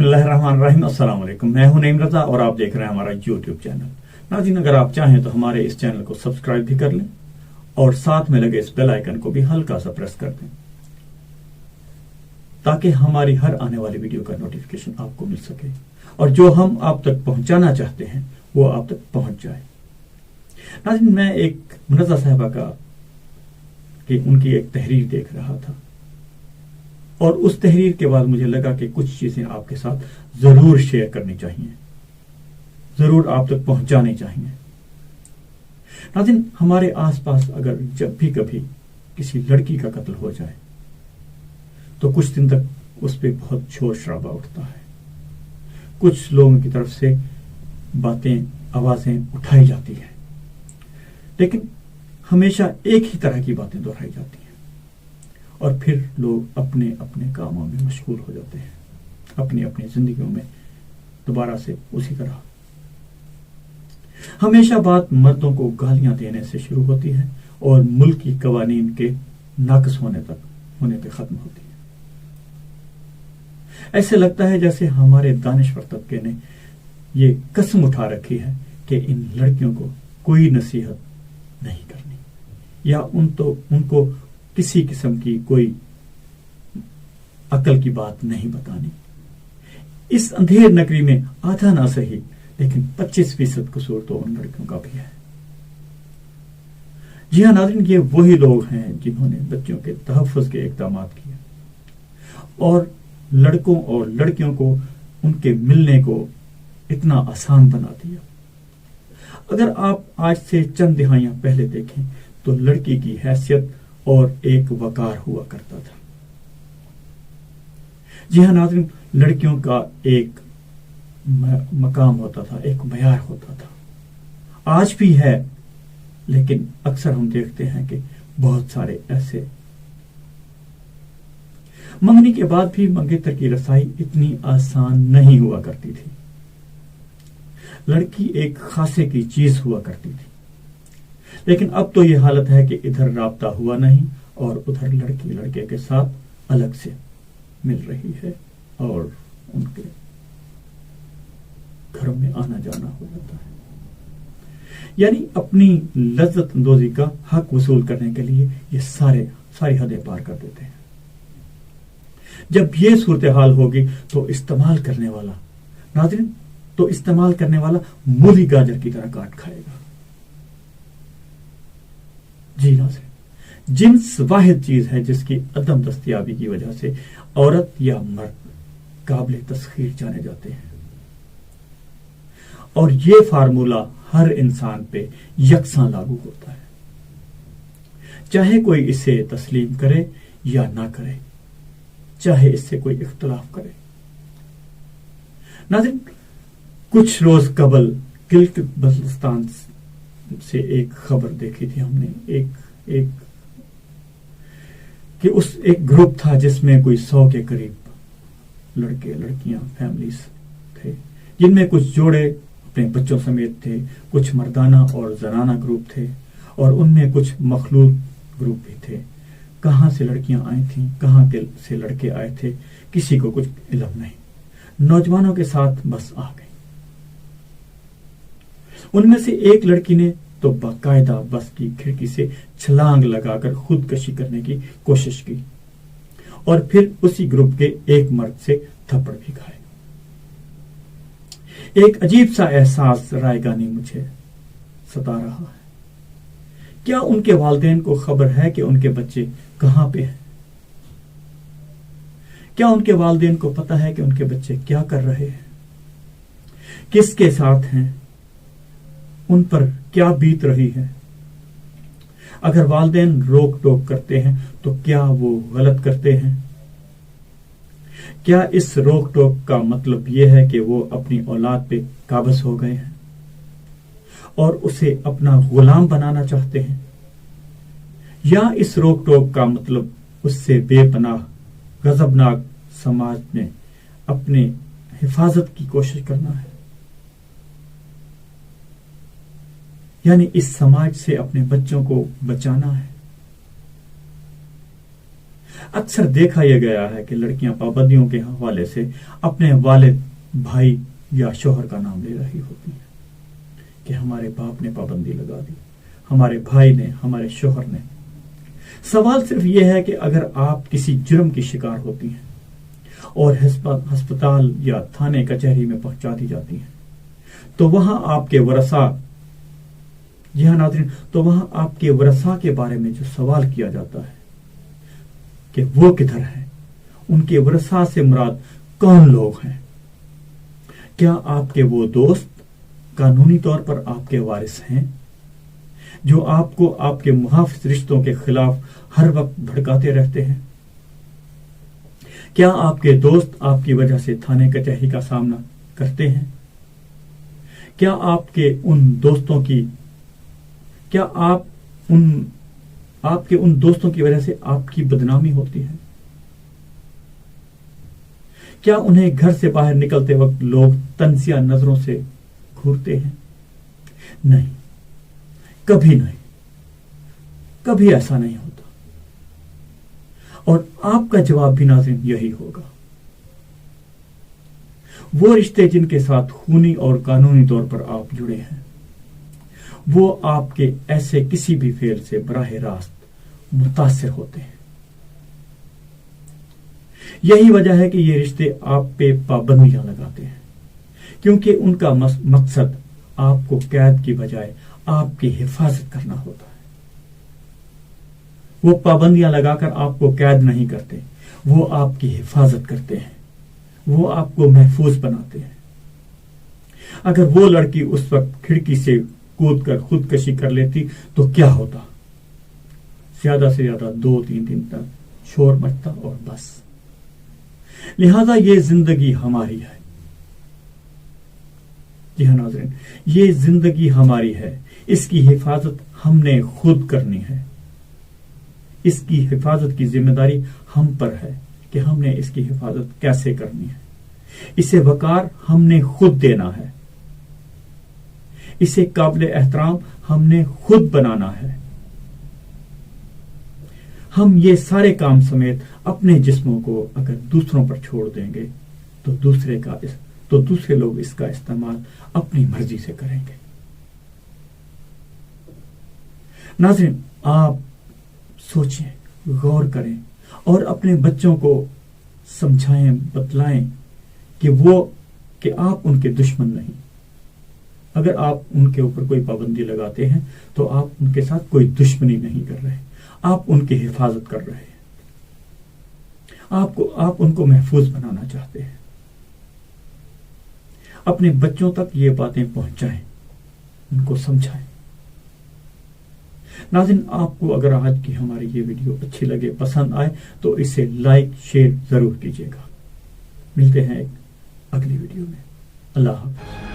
बिस्मिल्लाहिर्रहमानिर्रहीम। अस्सलाम वालेकुम। मैं हूं नईम रजा और आप देख रहे हैं हमारा यूट्यूब चैनल। नाज़रीन, अगर आप चाहें तो हमारे इस चैनल को सब्सक्राइब भी कर लें और साथ में लगे इस बेल आइकन को भी हल्का सा प्रेस कर दें ताकि हमारी हर आने वाली वीडियो का नोटिफिकेशन आपको मिल सके और जो हम आप तक पहुंचाना चाहते हैं वो आप तक पहुंच जाए। नाज़रीन, मैं एक मुनज़्ज़ा साहिबा की उनकी एक तहरीर देख रहा था और उस तहरीर के बाद मुझे लगा कि कुछ चीजें आपके साथ जरूर शेयर करनी चाहिए, जरूर आप तक पहुंचानी चाहिए। नाज़रीन, हमारे आसपास अगर जब भी कभी किसी लड़की का कत्ल हो जाए तो कुछ दिन तक उस पर बहुत शोर शराबा उठता है। कुछ लोगों की तरफ से बातें, आवाजें उठाई जाती है, लेकिन हमेशा एक ही तरह की बातें दोहराई जाती हैं और फिर लोग अपने अपने कामों में मशगूल हो जाते हैं, अपनी अपनी जिंदगियों में दोबारा से उसी तरह। हमेशा बात मर्दों को गालियां देने से शुरू होती है और मुल्क की कवानीन के नाकस होने पे खत्म होती है। ऐसे लगता है जैसे हमारे दानिश्वर तबके ने ये कसम उठा रखी है कि इन लड़कियों को कोई नसीहत नहीं करनी या उनको किसी किस्म की कोई अकल की बात नहीं बतानी। इस अंधेर नगरी में आधा ना सही लेकिन 25% कसूर तो उन लड़कियों का भी है। जी हाँ नाज़रीन, ये वही लोग हैं जिन्होंने बच्चों के तहफ़्फ़ुज़ के इक़दाम किए और लड़कों और लड़कियों को उनके मिलने को इतना आसान बना दिया। अगर आप आज से चंद दिहाइयां पहले देखें तो लड़की की हैसियत और एक वकार हुआ करता था। जी हाँ नाज़रीन, लड़कियों का एक मकाम होता था, एक मयार होता था, आज भी है, लेकिन अक्सर हम देखते हैं कि बहुत सारे ऐसे मंगनी के बाद भी मंगेतर की रसाई इतनी आसान नहीं हुआ करती थी। लड़की एक खासे की चीज हुआ करती थी, लेकिन अब तो ये हालत है कि इधर राब्ता हुआ नहीं और उधर लड़की लड़के के साथ अलग से मिल रही है और उनके घरों में आना जाना हो जाता है। यानी अपनी लज्जत अंदोजी का हक वसूल करने के लिए ये सारी हदें पार कर देते हैं। जब ये सूरत हाल होगी तो इस्तेमाल करने वाला नाज़रीन मूली गाजर की तरह काट खाएगा। जी नाज़रीन, जिन्स वाहिद चीज है जिसकी अदम दस्तयाबी की वजह से औरत या मर्द काबिल तस्खीर जाने जाते हैं और ये फार्मूला हर इंसान पे यकसां लागू होता है, चाहे कोई इसे तस्लीम करे या ना करे, चाहे इससे कोई इख्तलाफ करे। नाज़रीन, कुछ रोज कबल गिल्गित बल्तिस्तान से एक खबर देखी थी हमने, एक ग्रुप था जिसमें कोई 100 के करीब लड़के लड़कियां फैमिलीज थे, जिनमें कुछ जोड़े अपने बच्चों समेत थे, कुछ मर्दाना और जनाना ग्रुप थे और उनमें कुछ मखलूत ग्रुप भी थे। कहां से लड़कियां आई थीं, कहां से लड़के आए थे, किसी को कुछ इल्म नहीं। नौजवानों के साथ बस आ गई। उनमें से एक लड़की ने तो बाकायदा बस की खिड़की से छलांग लगाकर खुदकशी करने की कोशिश की और फिर उसी ग्रुप के एक मर्द से थप्पड़ भी खाए। एक अजीब सा एहसास रायगानी मुझे सता रहा है। क्या उनके वालिदैन को खबर है कि उनके बच्चे कहां पे हैं? क्या उनके वालिदैन को पता है कि उनके बच्चे क्या कर रहे हैं, किसके साथ हैं, उन पर क्या बीत रही है? अगर वालिदैन रोक टोक करते हैं तो क्या वो गलत करते हैं? क्या इस रोक टोक का मतलब यह है कि वो अपनी औलाद पे काबज हो गए हैं और उसे अपना गुलाम बनाना चाहते हैं? या इस रोक टोक का मतलब उससे बेपनाह गजबनाक समाज में अपने हिफाजत की कोशिश करना है, यानी इस समाज से अपने बच्चों को बचाना है? اکثر دیکھا یہ گیا ہے کہ لڑکیاں پابندیوں کے حوالے سے اپنے والد، بھائی یا شوہر کا نام لے رہی ہوتی ہیں کہ ہمارے باپ نے پابندی لگا دی، ہمارے بھائی نے، ہمارے شوہر نے۔ سوال صرف یہ ہے کہ اگر آپ کسی جرم کی شکار ہوتی ہیں اور ہسپتال یا تھانے کچہری میں پہنچا دی جاتی ہیں تو وہاں آپ کے ورثاء، جی ہاں ناظرین، تو وہاں آپ کے ورثاء کے بارے میں جو سوال کیا جاتا ہے کہ وہ کدھر ہیں، ان کے ورثاء سے مراد کون لوگ ہیں؟ کیا آپ کے وہ دوست قانونی طور پر آپ کے وارث ہیں جو آپ کو آپ کے محافظ رشتوں کے خلاف ہر وقت بھڑکاتے رہتے ہیں؟ کیا آپ کے دوست آپ کی وجہ سے تھانے کچہری کا سامنا کرتے ہیں؟ کیا آپ کے ان دوستوں کی وجہ سے آپ کی بدنامی ہوتی ہے؟ کیا انہیں گھر سے باہر نکلتے وقت لوگ تنزیہ نظروں سے گھورتے ہیں؟ نہیں، کبھی نہیں، کبھی ایسا نہیں ہوتا۔ اور آپ کا جواب بھی ناظرین یہی ہوگا۔ وہ رشتے جن کے ساتھ خونی اور قانونی طور پر آپ جڑے ہیں، وہ آپ کے ایسے کسی بھی فعل سے براہ راست متاثر ہوتے ہیں۔ یہی وجہ ہے کہ یہ رشتے آپ پہ پابندیاں لگاتے ہیں، کیونکہ ان کا مقصد آپ کو قید کی بجائے آپ کی حفاظت کرنا ہوتا ہے۔ وہ پابندیاں لگا کر آپ کو قید نہیں کرتے، وہ آپ کی حفاظت کرتے ہیں، وہ آپ کو محفوظ بناتے ہیں۔ اگر وہ لڑکی اس وقت کھڑکی سے کود کر خودکشی کر لیتی تو کیا ہوتا؟ زیادہ سے زیادہ 2-3 دن تک شور مچتا اور بس۔ لہذا یہ زندگی ہماری ہے، جی ہاں ناظرین، یہ زندگی ہماری ہے، اس کی حفاظت ہم نے خود کرنی ہے۔ اس کی حفاظت کی ذمہ داری ہم پر ہے کہ ہم نے اس کی حفاظت کیسے کرنی ہے۔ اسے وقار ہم نے خود دینا ہے، اسے قابل احترام ہم نے خود بنانا ہے۔ ہم یہ سارے کام سمیت اپنے جسموں کو اگر دوسروں پر چھوڑ دیں گے تو دوسرے لوگ اس کا استعمال اپنی مرضی سے کریں گے۔ ناظرین، آپ سوچیں، غور کریں اور اپنے بچوں کو سمجھائیں، بتلائیں کہ آپ ان کے دشمن نہیں۔ اگر آپ ان کے اوپر کوئی پابندی لگاتے ہیں تو آپ ان کے ساتھ کوئی دشمنی نہیں کر رہے، آپ ان کی حفاظت کر رہے ہیں، آپ ان کو محفوظ بنانا چاہتے ہیں۔ اپنے بچوں تک یہ باتیں پہنچائیں، ان کو سمجھائیں۔ ناظرین، آپ کو اگر آج کی ہماری یہ ویڈیو اچھی لگے، پسند آئے تو اسے لائک شیئر ضرور کیجیے گا۔ ملتے ہیں ایک اگلی ویڈیو میں۔ اللہ حافظ۔